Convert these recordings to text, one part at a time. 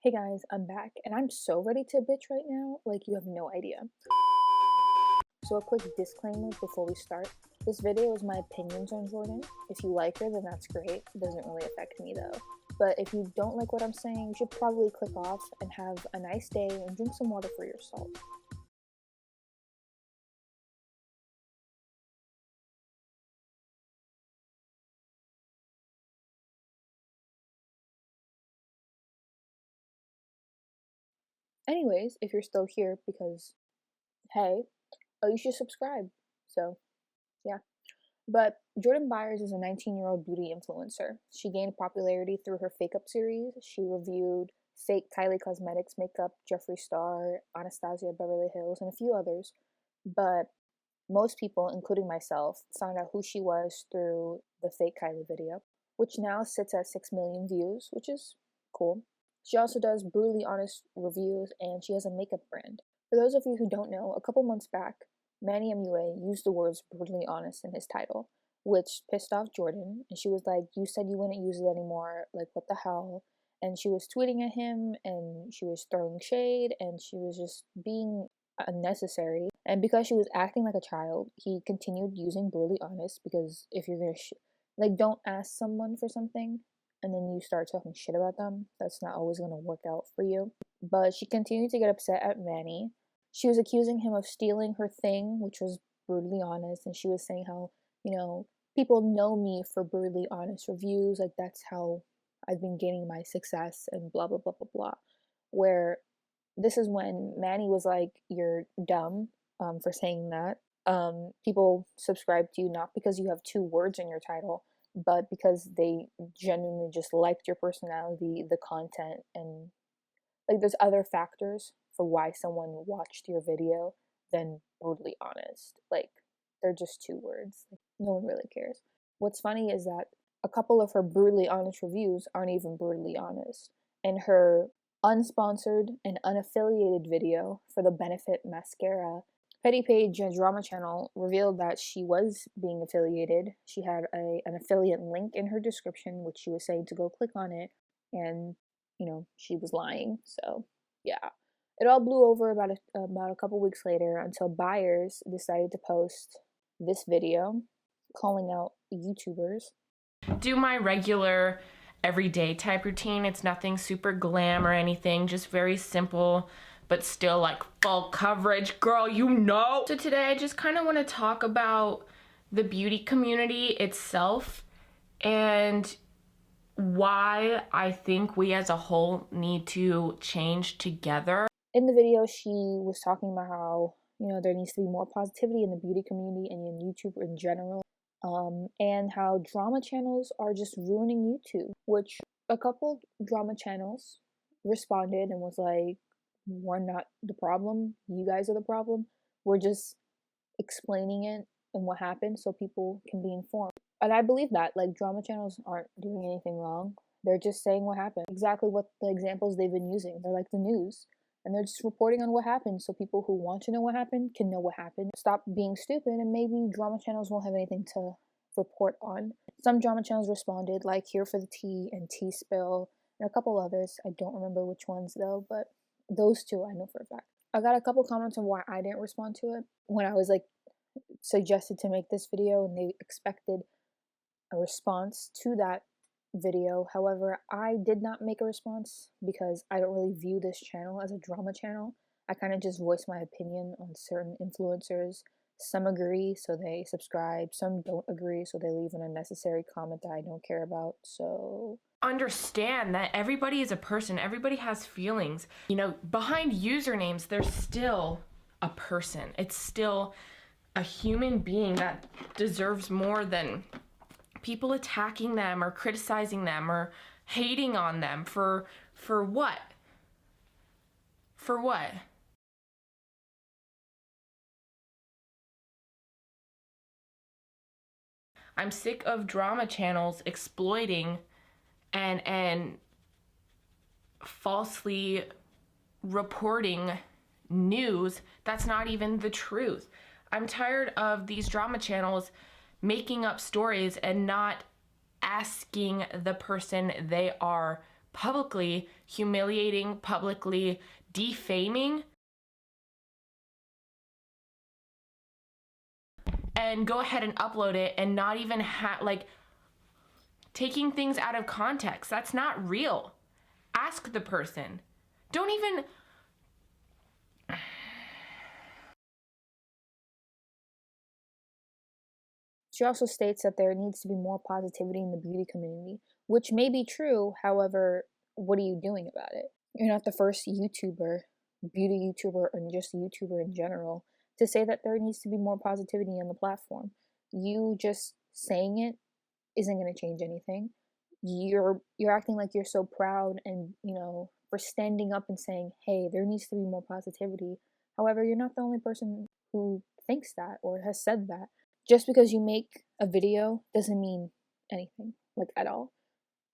Hey guys, I'm back, and I'm so ready to bitch right now, like you have no idea. So a quick disclaimer before we start. This video is my opinions on Jordan. If you like her, then that's great. It doesn't really affect me though. But if you don't like what I'm saying, you should probably click off and have a nice day and drink some water for your salt. Anyways, if you're still here because, hey, you should subscribe. So, yeah. But Jordan Byers is a 19-year-old beauty influencer. She gained popularity through her Fake Up series. She reviewed fake Kylie Cosmetics makeup, Jeffree Star, Anastasia Beverly Hills, and a few others. But most people, including myself, found out who she was through the fake Kylie video, which now sits at 6 million views, which is cool. She also does brutally honest reviews, and she has a makeup brand. For those of you who don't know, a couple months back, Manny MUA used the words brutally honest in his title, which pissed off Jordan, and she was like, you said you wouldn't use it anymore, like what the hell? And she was tweeting at him, and she was throwing shade, and she was just being unnecessary. And because she was acting like a child, he continued using brutally honest, because if you're gonna don't ask someone for something and then you start talking shit about them, that's not always gonna work out for you. But she continued to get upset at Manny. She was accusing him of stealing her thing, which was brutally honest, and she was saying how, people know me for brutally honest reviews, like that's how I've been gaining my success and blah blah blah blah blah. Where this is when Manny was like, you're dumb for saying that. People subscribe to you not because you have two words in your title, but because they genuinely just liked your personality, the content, and like there's other factors for why someone watched your video than brutally honest. Like they're just two words. Like, no one really cares. What's funny is that a couple of her brutally honest reviews aren't even brutally honest. And her unsponsored and unaffiliated video for the Benefit Mascara, Petty Page Drama Channel revealed that she was being affiliated. She had an affiliate link in her description, which she was saying to go click on it, and she was lying. So yeah, it all blew over about a couple weeks later until Byers decided to post this video calling out YouTubers. Do my regular everyday type routine. It's nothing super glam or anything, just very simple, but still like full coverage, girl, So today I just kind of want to talk about the beauty community itself and why I think we as a whole need to change together. In the video, she was talking about how, there needs to be more positivity in the beauty community and in YouTube in general. And how drama channels are just ruining YouTube, which a couple drama channels responded and was like, we're not the problem, you guys are the problem. We're just explaining it and what happened so people can be informed. And I believe that, like, drama channels aren't doing anything wrong. They're just saying what happened. Exactly what the examples they've been using. They're like the news. And they're just reporting on what happened so people who want to know what happened can know what happened. Stop being stupid, and maybe drama channels won't have anything to report on. Some drama channels responded, like Here for the Tea and Tea Spill, and a couple others. I don't remember which ones though, but those two I know for a fact. I got a couple comments on why I didn't respond to it when I was like suggested to make this video, and they expected a response to that video. However, I did not make a response because I don't really view this channel as a drama channel. I kind of just voice my opinion on certain influencers. Some agree, so they subscribe. Some don't agree, so they leave an unnecessary comment that I don't care about. So understand that everybody is a person. Everybody has feelings. Behind usernames, there's still a person. It's still a human being that deserves more than people attacking them or criticizing them or hating on them for what? For what? I'm sick of drama channels exploiting and falsely reporting news that's not even the truth. I'm tired of these drama channels making up stories and not asking the person they are publicly humiliating, publicly defaming, and go ahead and upload it and not even like taking things out of context. That's not real. Ask the person. Don't even. She also states that there needs to be more positivity in the beauty community, which may be true. However, what are you doing about it? You're not the first YouTuber, beauty YouTuber, and just YouTuber in general, to say that there needs to be more positivity on the platform. You just saying it isn't going to change anything. You're acting like you're so proud and, for standing up and saying, hey, there needs to be more positivity. However, you're not the only person who thinks that or has said that. Just because you make a video doesn't mean anything, like at all.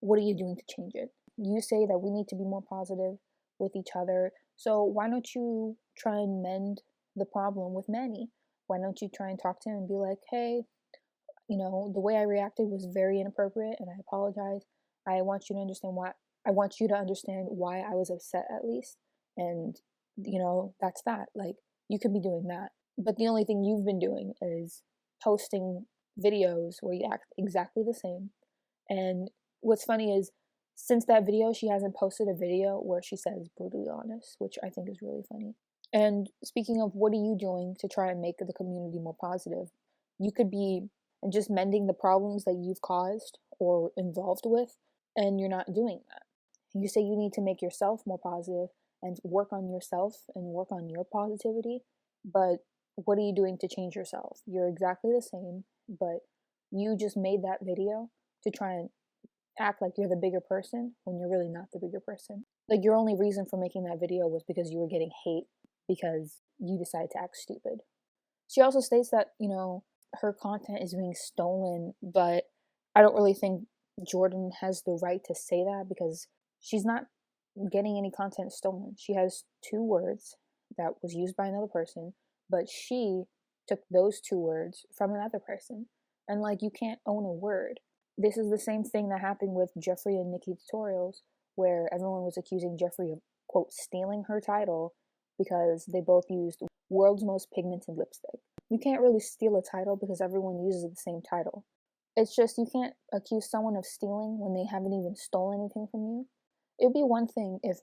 What are you doing to change it? You say that we need to be more positive with each other. So why don't you try and mend the problem with Manny? Why don't you try and talk to him and be like, hey, the way I reacted was very inappropriate and I apologize. I want you to understand why I was upset at least. And, that's that. Like, you could be doing that. But the only thing you've been doing is posting videos where you act exactly the same. And what's funny is, since that video, she hasn't posted a video where she says brutally honest, which I think is really funny. And speaking of, what are you doing to try and make the community more positive? You could be just mending the problems that you've caused or involved with, and you're not doing that. You say you need to make yourself more positive and work on yourself and work on your positivity, but what are you doing to change yourself? You're exactly the same, but you just made that video to try and act like you're the bigger person when you're really not the bigger person. Like, your only reason for making that video was because you were getting hate because you decided to act stupid. She also states that, her content is being stolen, but I don't really think Jordan has the right to say that because she's not getting any content stolen. She has 2 words that was used by another person, but she took those 2 words from another person. And like, you can't own a word. This is the same thing that happened with Jeffree and Nikki Tutorials, where everyone was accusing Jeffree of, quote, stealing her title because they both used world's most pigmented lipstick. You can't really steal a title because everyone uses the same title. It's just, you can't accuse someone of stealing when they haven't even stolen anything from you. It would be one thing if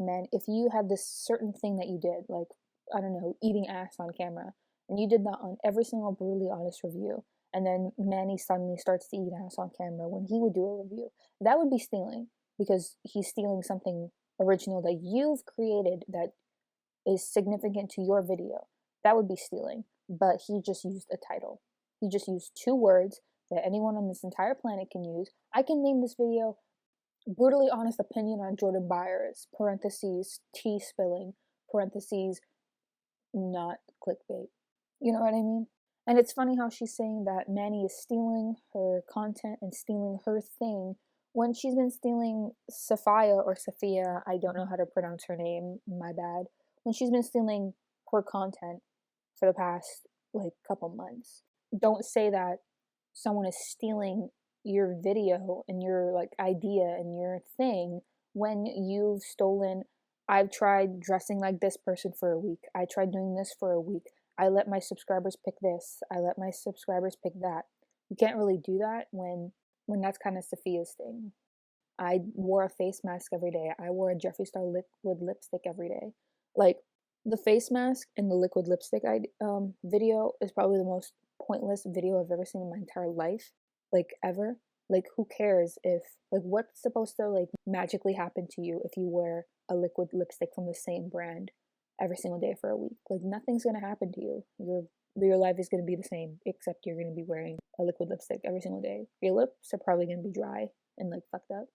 you had this certain thing that you did, like, I don't know, eating ass on camera, and you did that on every single brutally honest review, and then Manny suddenly starts to eat ass on camera when he would do a review. That would be stealing, because he's stealing something original that you've created that is significant to your video. That would be stealing. But he just used a title. He just used 2 words that anyone on this entire planet can use. I can name this video brutally honest opinion on Jordan Byers, parentheses, tea spilling, parentheses, not clickbait. You know what I mean? And it's funny how she's saying that Manny is stealing her content and stealing her thing when she's been stealing Sophia, I don't know how to pronounce her name, my bad, when she's been stealing her content for the past, couple months. Don't say that someone is stealing your video and your, idea and your thing when you've stolen. I've tried dressing like this person for a week. I tried doing this for a week. I let my subscribers pick this. I let my subscribers pick that. You can't really do that when that's kind of Sophia's thing. I wore a face mask every day. I wore a Jeffree Star liquid lipstick every day. Like, the face mask and the liquid lipstick video is probably the most pointless video I've ever seen in my entire life, ever. Who cares if, what's supposed to, magically happen to you if you wear a liquid lipstick from the same brand every single day for a week? Nothing's gonna happen to you. Your life is gonna be the same, except you're gonna be wearing a liquid lipstick every single day. Your lips are probably gonna be dry and, fucked up.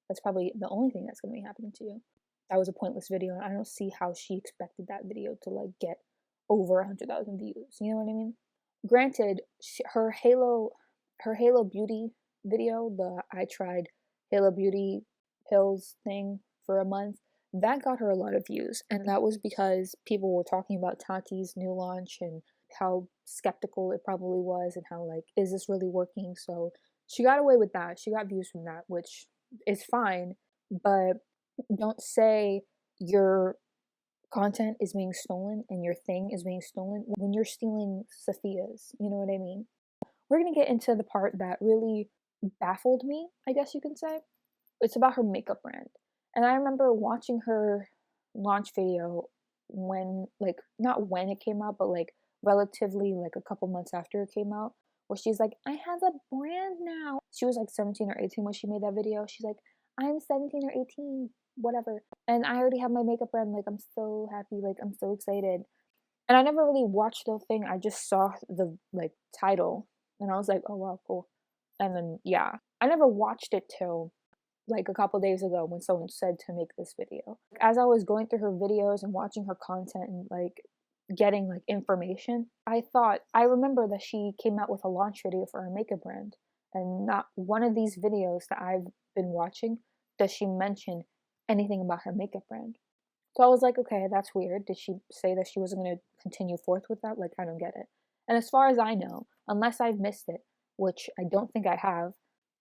That's probably the only thing that's gonna be happening to you. That was a pointless video, and I don't see how she expected that video to, get over 100,000 views. You know what I mean? Granted, her Halo Beauty video, I tried Halo Beauty pills thing for a month, that got her a lot of views, and that was because people were talking about Tati's new launch and how skeptical it probably was and how, is this really working? So she got away with that. She got views from that, which is fine, but Don't say your content is being stolen and your thing is being stolen when you're stealing Sophia's. You know what I mean? We're gonna get into the part that really baffled me, I guess you can say. It's about her makeup brand. And I remember watching her launch video when, like, not when it came out, but like relatively like a couple months after it came out, where she's like, I have a brand now. She was like 17 or 18 when she made that video. She's like, I'm 17 or 18, whatever. And I already have my makeup brand. Like, I'm so happy. Like, I'm so excited. And I never really watched the thing. I just saw the like title and I was like, oh wow, cool. And then yeah, I never watched it till like a couple days ago when someone said to make this video. As I was going through her videos and watching her content and like getting like information, I remember that she came out with a launch video for her makeup brand. And not one of these videos that I've been watching does she mention anything about her makeup brand. So I was like, okay, that's weird. Did she say that she wasn't going to continue forth with that? Like, I don't get it. And as far as I know, unless I've missed it, which I don't think I have,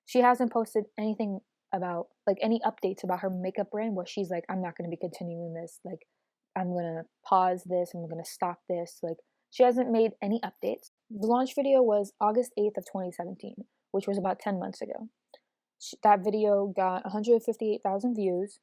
she hasn't posted anything about, like, any updates about her makeup brand where she's like, I'm not going to be continuing this. Like, I'm going to pause this. I'm going to stop this. Like, she hasn't made any updates. The launch video was August 8th of 2017, which was about 10 months ago. That video got 158,000 views.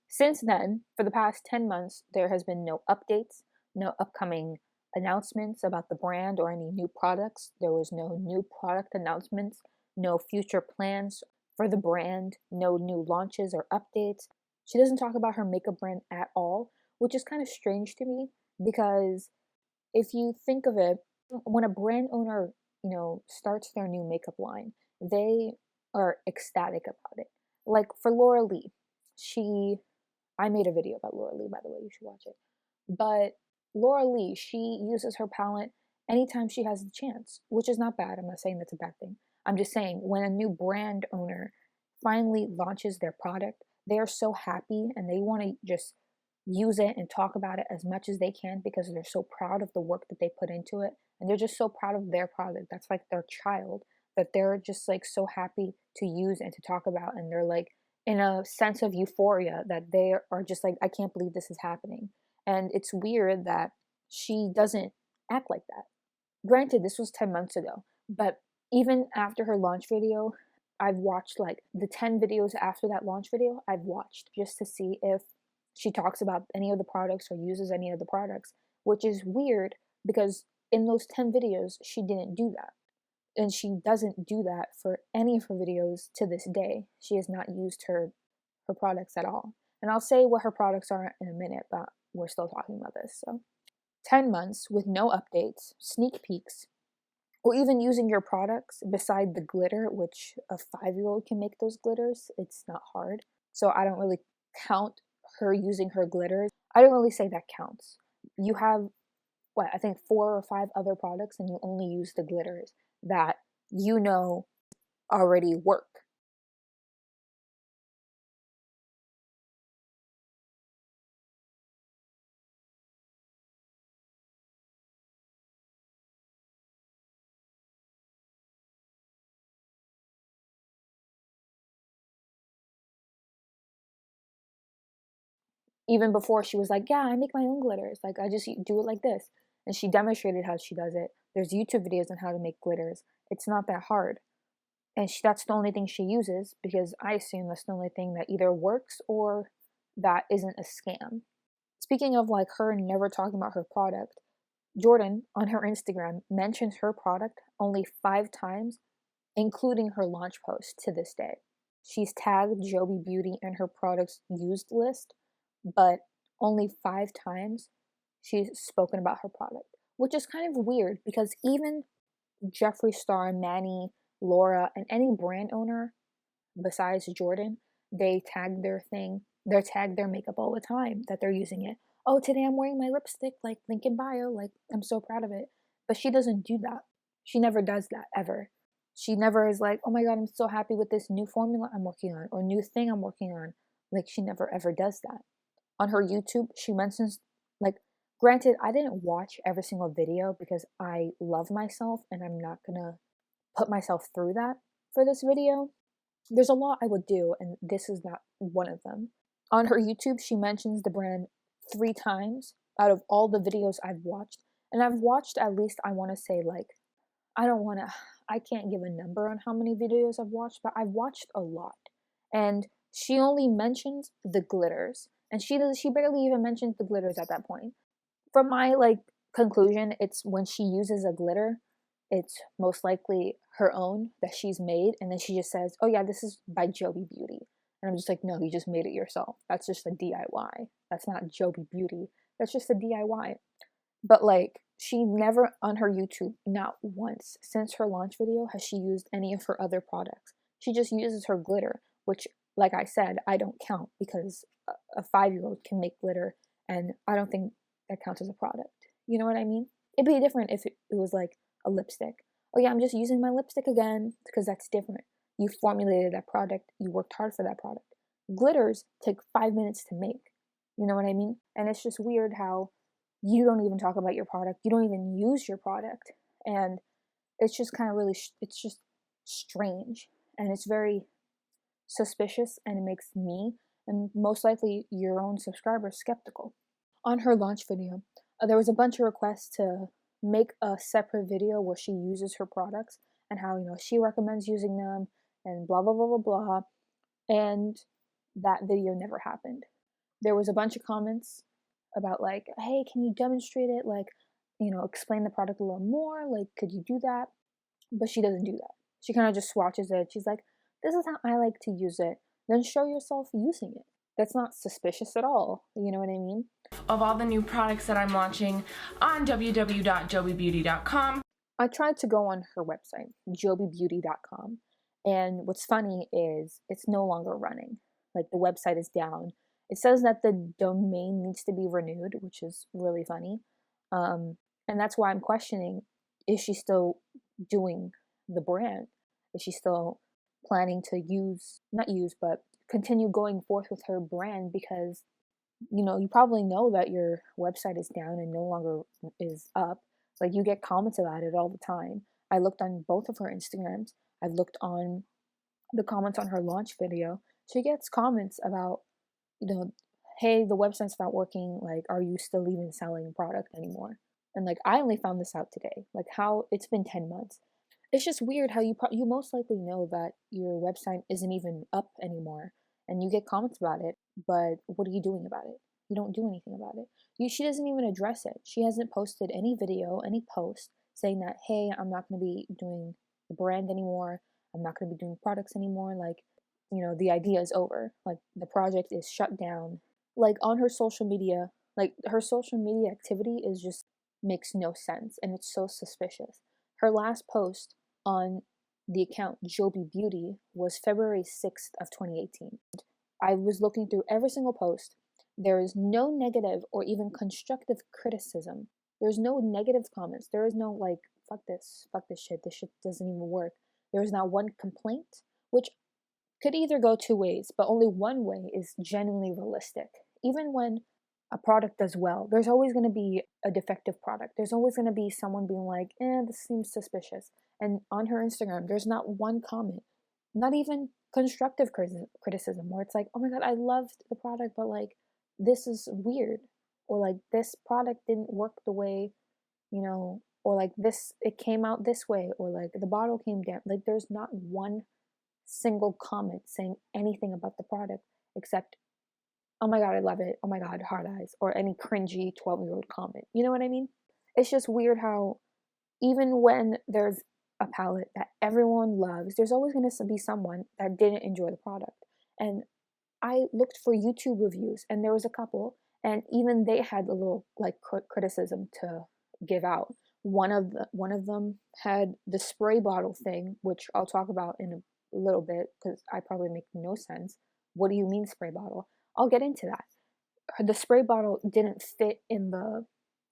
Since then, for the past 10 months, there has been no updates, no upcoming announcements about the brand or any new products. There was no new product announcements, no future plans for the brand, no new launches or updates. She doesn't talk about her makeup brand at all, which is kind of strange to me because if you think of it, when a brand owner, starts their new makeup line, they are ecstatic about it. Like for Laura Lee, I made a video about Laura Lee, by the way, you should watch it. But Laura Lee, she uses her palette anytime she has the chance, which is not bad. I'm not saying that's a bad thing. I'm just saying when a new brand owner finally launches their product, they are so happy and they want to just use it and talk about it as much as they can because they're so proud of the work that they put into it. And they're just so proud of their product. That's like their child that they're just like so happy to use and to talk about. And they're like, in a sense of euphoria that they are just like, I can't believe this is happening. And it's weird that she doesn't act like that. Granted, this was 10 months ago, but even after her launch video, I've watched like the 10 videos after that launch video, I've watched just to see if she talks about any of the products or uses any of the products, which is weird because in those 10 videos, she didn't do that. And she doesn't do that for any of her videos to this day. She has not used her products at all. And I'll say what her products are in a minute, but we're still talking about this. So 10 months with no updates, sneak peeks, or even using your products beside the glitter, which a 5-year-old can make those glitters. It's not hard. So I don't really count her using her glitters. I don't really say that counts. You have, I think 4 or 5 other products and you only use the glitters that already work. Even before she was like, yeah, I make my own glitters. Like, I just do it like this. And she demonstrated how she does it. There's YouTube videos on how to make glitters. It's not that hard. And that's the only thing she uses because I assume that's the only thing that either works or that isn't a scam. Speaking of like her never talking about her product, Jordan on her Instagram mentions her product only 5 times, including her launch post to this day. She's tagged Joby Beauty in her products used list, but only 5 times she's spoken about her product, which is kind of weird because even Jeffree Star, Manny, Laura, and any brand owner besides Jordan, they tag their makeup all the time that they're using it. Oh, today I'm wearing my lipstick, like link in bio, like I'm so proud of it. But she doesn't do that. She never does that ever. She never is like, oh my god, I'm so happy with this new formula I'm working on or new thing I'm working on. Like she never ever does that. On her YouTube, she mentions, like, granted, I didn't watch every single video because I love myself and I'm not gonna put myself through that for this video. There's a lot I would do, and this is not one of them. On her YouTube, she mentions the brand 3 times out of all the videos I've watched. And I've watched at least, I want to say, like, I don't want to, I can't give a number on how many videos I've watched, but I've watched a lot. And she only mentions the glitters. And she barely even mentions the glitters at that point. From my, like, conclusion, it's when she uses a glitter, it's most likely her own that she's made, and then she just says, "Oh yeah, this is by Joby Beauty." And I'm just like, "No, you just made it yourself. That's just a DIY. That's not Joby Beauty. That's just a DIY." But like, she never on her YouTube, not once since her launch video, has she used any of her other products. She just uses her glitter, which, like I said, I don't count because a 5-year-old can make glitter, and I don't think that counts as a product. You know what I mean? It'd be different if it was like a lipstick. Oh yeah, I'm just using my lipstick again because that's different. You formulated that product, you worked hard for that product. Glitters take 5 minutes to make. You know what I mean? And it's just weird how you don't even talk about your product, you don't even use your product, and it's just kind of really, it's just strange, and it's very suspicious, and it makes me and most likely your own subscribers skeptical. On her launch video, there was a bunch of requests to make a separate video where she uses her products and how, she recommends using them and blah blah blah blah blah, and that video never happened. There was a bunch of comments about like, "Hey, can you demonstrate it, like, explain the product a little more, like, could you do that?" But she doesn't do that. She kind of just swatches it. She's like, "This is how I like to use it." Then show yourself using it. That's not suspicious at all. You know what I mean? Of all the new products that I'm launching on www.jobybeauty.com. I tried to go on her website, jobybeauty.com, and what's funny is it's no longer running. Like, the website is down. It says that the domain needs to be renewed, which is really funny. And that's why I'm questioning, is she still doing the brand? Is she still planning to not use, but continue going forth with her brand? Because, you probably know that your website is down and no longer is up. Like, you get comments about it all the time. I looked on both of her Instagrams. I've looked on the comments on her launch video. She gets comments about, "Hey, the website's not working. Like, are you still even selling product anymore?" And like, I only found this out today. Like, how it's been 10 months. It's just weird how you most likely know that your website isn't even up anymore, and you get comments about it, but what are you doing about it? You don't do anything about it. She doesn't even address it. She hasn't posted any video, any post saying that, "Hey, I'm not going to be doing the brand anymore. I'm not going to be doing products anymore." Like, the idea is over. Like, the project is shut down. Like, on her social media, like, her social media activity is just makes no sense, and it's so suspicious. Her last post on the account Joby Beauty was February 6th of 2018. I was looking through every single post. There is no negative or even constructive criticism. There's no negative comments. There is no like, fuck this shit, this shit doesn't even work. There is not one complaint, which could either go two ways, but only one way is genuinely realistic. Even when a product does well, there's always going to be a defective product. There's always going to be someone being like, this seems suspicious. And on her Instagram, there's not one comment, not even constructive criticism, where it's like, "Oh my God, I loved the product, but like, this is weird." Or like, "This product didn't work the way, or like this, it came out this way, or like the bottle came down." Like, there's not one single comment saying anything about the product except, "Oh my God, I love it. Oh my God, hard eyes," or any cringy 12-year-old comment. You know what I mean? It's just weird how even when there's a palette that everyone loves, there's always going to be someone that didn't enjoy the product. And I looked for YouTube reviews, and there was a couple, and even they had a little like criticism to give out. One of them had the spray bottle thing, which I'll talk about in a little bit because I probably make no sense. What do you mean spray bottle? I'll get into that. The spray bottle didn't fit in the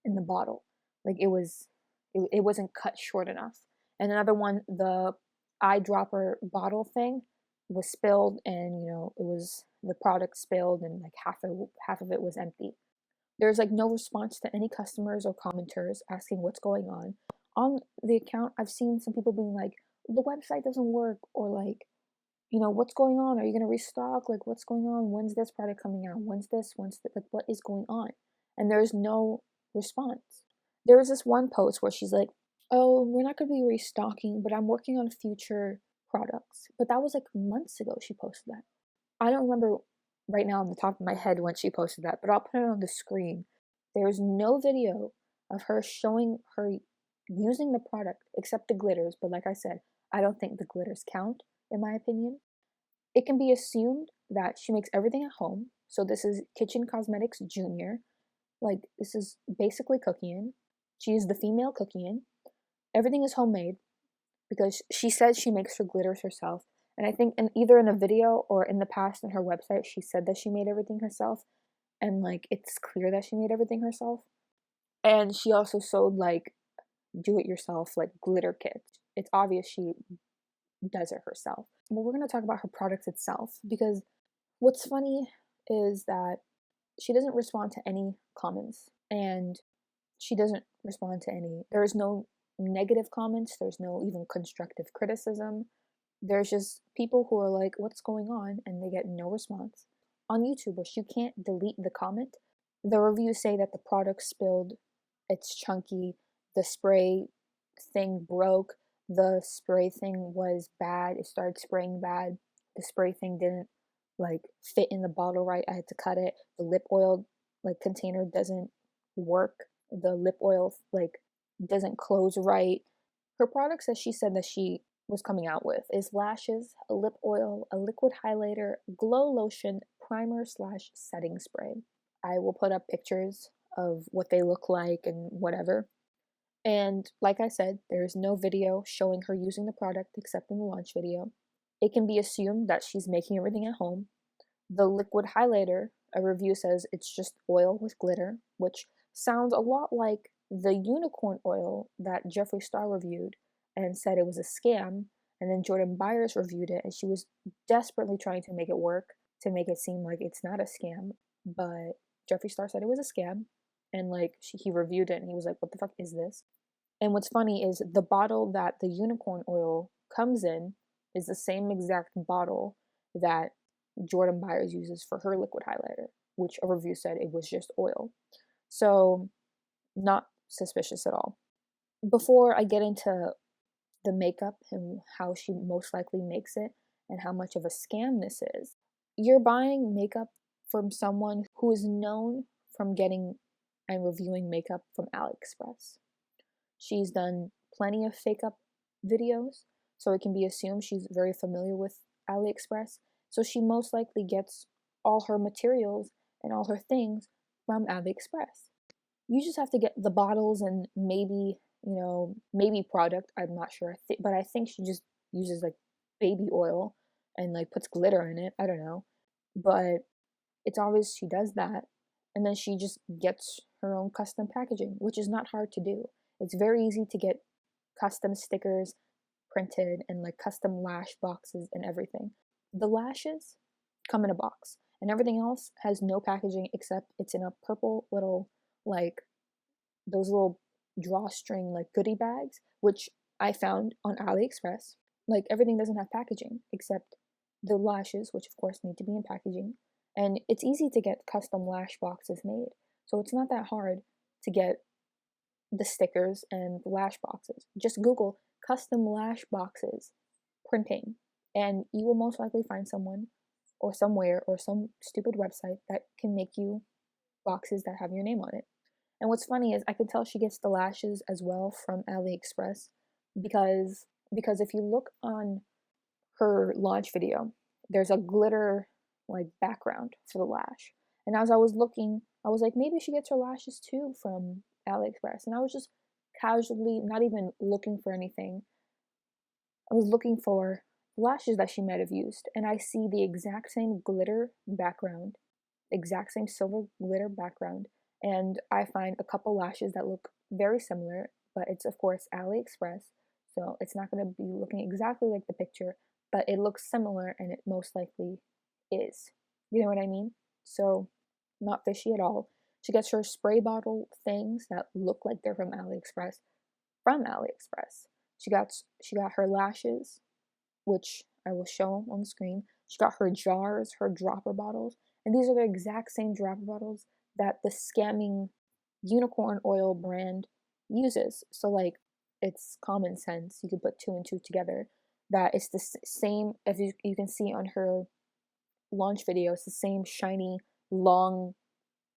bottle. Like, it wasn't cut short enough. And another one, the eyedropper bottle thing was spilled, and it was the product spilled, and like half of it was empty. There's like no response to any customers or commenters asking what's going on. On the account, I've seen some people being like, "The website doesn't work," or like, what's going on? Are you going to restock? Like, what's going on? When's this product coming out? When's this? When's that? Like, what is going on? And there's no response. There was this one post where she's like, oh, we're not going to be restocking, but I'm working on future products. But that was like months ago she posted that. I don't remember right now on the top of my head when she posted that, but I'll put it on the screen. There's no video of her showing her using the product except the glitters. But like I said, I don't think the glitters count, in my opinion. It can be assumed that she makes everything at home. So this is Kitchen Cosmetics Junior. Like, this is basically cooking. She is the female cooking. Everything is homemade because she says she makes her glitters herself. And I think either in a video or in the past on her website, she said that she made everything herself. And like, it's clear that she made everything herself. And she also sold like do-it-yourself like glitter kits. It's obvious she does it herself. But we're going to talk about her product itself, because what's funny is that she doesn't respond to any comments, and she doesn't respond to any. There's no negative comments. There's no even constructive criticism. There's just people who are like, what's going on? And they get no response. On YouTube, which you can't delete the comment, the reviews say that the product spilled, it's chunky, the spray thing broke, the spray thing was bad, it started spraying bad, the spray thing didn't like fit in the bottle right, I had to cut it, the lip oil like container doesn't work, the lip oil like doesn't close right. Her products that she said that she was coming out with is lashes, a lip oil, a liquid highlighter, glow lotion, primer slash setting spray. I will put up pictures of what they look like and whatever. And like I said, there is no video showing her using the product except in the launch video. It can be assumed that she's making everything at home. The liquid highlighter, a review says it's just oil with glitter, which sounds a lot like the unicorn oil that Jeffree Star reviewed and said it was a scam. And then Jordan Byers reviewed it, and she was desperately trying to make it work, to make it seem like it's not a scam. But Jeffree Star said it was a scam, and like he reviewed it, and he was like, "What the fuck is this?" And what's funny is the bottle that the unicorn oil comes in is the same exact bottle that Jordan Byers uses for her liquid highlighter, which a review said it was just oil. So, not suspicious at all. Before I get into the makeup and how she most likely makes it and how much of a scam this is, you're buying makeup from someone who is known from getting and reviewing makeup from AliExpress. She's done plenty of fake up videos, so it can be assumed she's very familiar with AliExpress. So she most likely gets all her materials and all her things from AliExpress. You just have to get the bottles and maybe, maybe product. I'm not sure, but I think she just uses like baby oil and like puts glitter in it. I don't know, but it's obvious she does that. And then she just gets her own custom packaging, which is not hard to do. It's very easy to get custom stickers printed and like custom lash boxes and everything. The lashes come in a box, and everything else has no packaging except it's in a purple little, like, those little drawstring like goodie bags, which I found on AliExpress. Like, everything doesn't have packaging except the lashes, which of course need to be in packaging. And it's easy to get custom lash boxes made, so it's not that hard to get the stickers and the lash boxes. Just Google custom lash boxes printing, and you will most likely find someone or somewhere or some stupid website that can make you boxes that have your name on it. And what's funny is I can tell she gets the lashes as well from AliExpress because if you look on her launch video, there's a glitter like background for the lash. And as I was looking, I was like, maybe she gets her lashes too from AliExpress. And I was just casually, not even looking for anything, I was looking for lashes that she might have used. And I see the exact same glitter background, exact same silver glitter background. And I find a couple lashes that look very similar, but it's of course AliExpress. So it's not going to be looking exactly like the picture, but it looks similar, and it most likely is. You know what I mean? So not fishy at all. She gets her spray bottle things that look like they're from AliExpress. She got her lashes, which I will show them on the screen. She got her jars, her dropper bottles, and these are the exact same dropper bottles that the scamming unicorn oil brand uses. So like, it's common sense. You could put two and two together. That it's the same, as you can see on her launch video, it's the same shiny, long,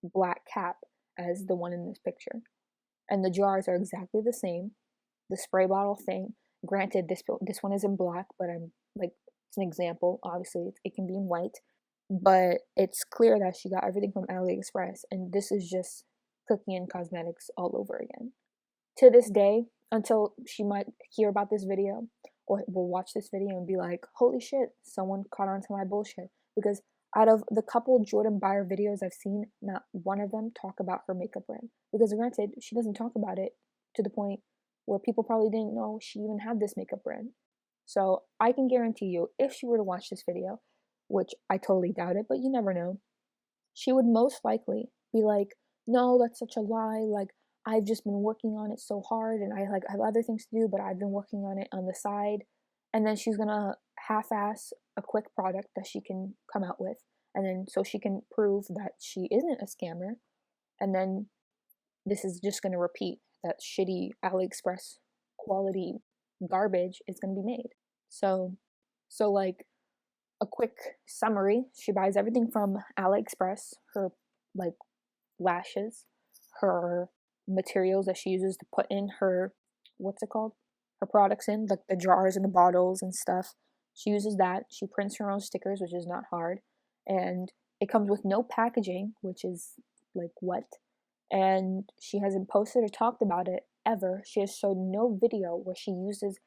black cap as the one in this picture. And the jars are exactly the same. The spray bottle thing, granted, this one is in black, but I'm like, it's an example. Obviously, it can be in white, but it's clear that she got everything from AliExpress, and this is just cooking and cosmetics all over again. To this day, until she might hear about this video or will watch this video and be like, holy shit, someone caught on to my bullshit. Because out of the couple Jordan Byers videos I've seen, not one of them talk about her makeup brand. Because granted, she doesn't talk about it to the point where people probably didn't know she even had this makeup brand. So I can guarantee you, if she were to watch this video, which I totally doubt it, but you never know, she would most likely be like, no, that's such a lie. Like, I've just been working on it so hard, and I have other things to do, but I've been working on it on the side. And then she's gonna half-ass a quick product that she can come out with, and then so she can prove that she isn't a scammer. And then this is just gonna repeat, that shitty AliExpress quality garbage is gonna be made. So like, a quick summary: she buys everything from AliExpress. Her like lashes, her materials that she uses to put in her, what's it called, her products in, like the jars and the bottles and stuff. She uses that. She prints her own stickers, which is not hard, and it comes with no packaging, which is like, what? And she hasn't posted or talked about it ever. She has showed no video where she uses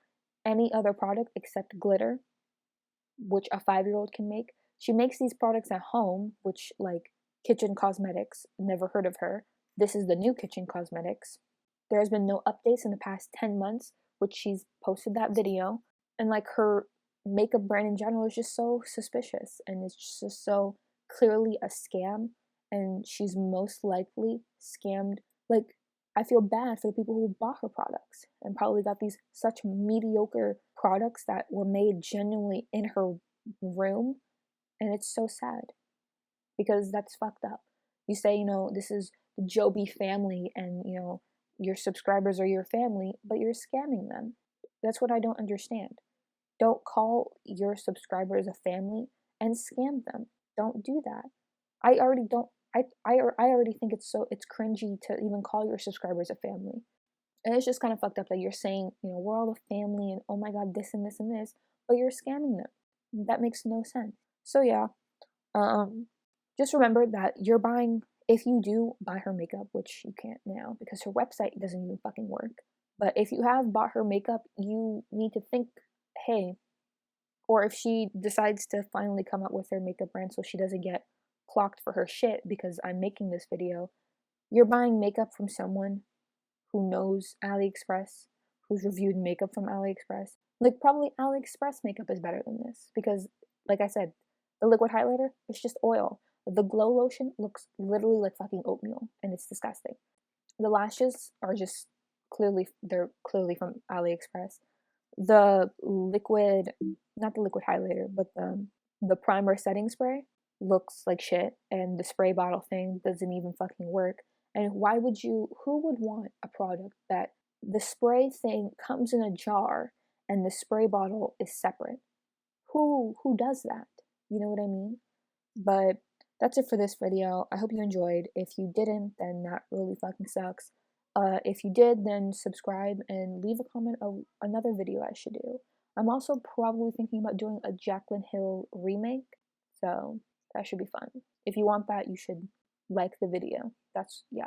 any other product except glitter, which a 5-year-old can make. She makes these products at home, which, like, Kitchen Cosmetics, never heard of her. This is the new Kitchen Cosmetics. There has been no updates in the past 10 months, which she's posted that video. And like, her makeup brand in general is just so suspicious, and it's just so clearly a scam, and she's most likely scammed. Like, I feel bad for the people who bought her products and probably got these such mediocre products that were made genuinely in her room. And it's so sad, because that's fucked up. You say, this is the Joby family, and, your subscribers are your family, but you're scamming them. That's what I don't understand. Don't call your subscribers a family and scam them. Don't do that. I already don't. I already think it's cringy to even call your subscribers a family. And it's just kind of fucked up that you're saying, we're all a family, and oh my god, this and this and this, but you're scamming them. That makes no sense. So yeah, just remember that you're buying, if you do buy her makeup, which you can't now because her website doesn't even fucking work, but if you have bought her makeup, you need to think, hey, or if she decides to finally come up with her makeup brand so she doesn't get clocked for her shit because I'm making this video, you're buying makeup from someone who knows AliExpress, who's reviewed makeup from AliExpress. Like, probably AliExpress makeup is better than this because, like I said, the liquid highlighter, it's just oil. The glow lotion looks literally like fucking oatmeal, and it's disgusting. The lashes are just they're clearly from AliExpress. The liquid, not the liquid highlighter, but the primer setting spray looks like shit, and the spray bottle thing doesn't even fucking work. And who would want a product that the spray thing comes in a jar and the spray bottle is separate? Who does that? You know what I mean? But that's it for this video. I hope you enjoyed. If you didn't, then that really fucking sucks. If you did, then subscribe and leave a comment of another video I should do. I'm also probably thinking about doing a Jaclyn Hill remake, so that should be fun. If you want that, you should like the video.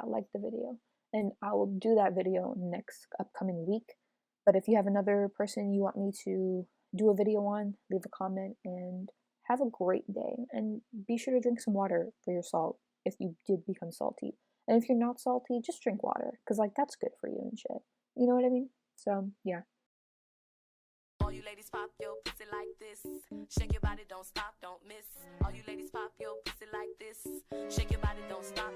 Like the video. And I will do that video next upcoming week. But if you have another person you want me to do a video on, leave a comment, and have a great day. And be sure to drink some water for your salt if you did become salty. And if you're not salty, just drink water, because, like, that's good for you and shit. You know what I mean? So, yeah. All you ladies pop your pussy like this. Shake your body, don't stop, don't miss. All you ladies pop your pussy like this. Shake your body, don't stop.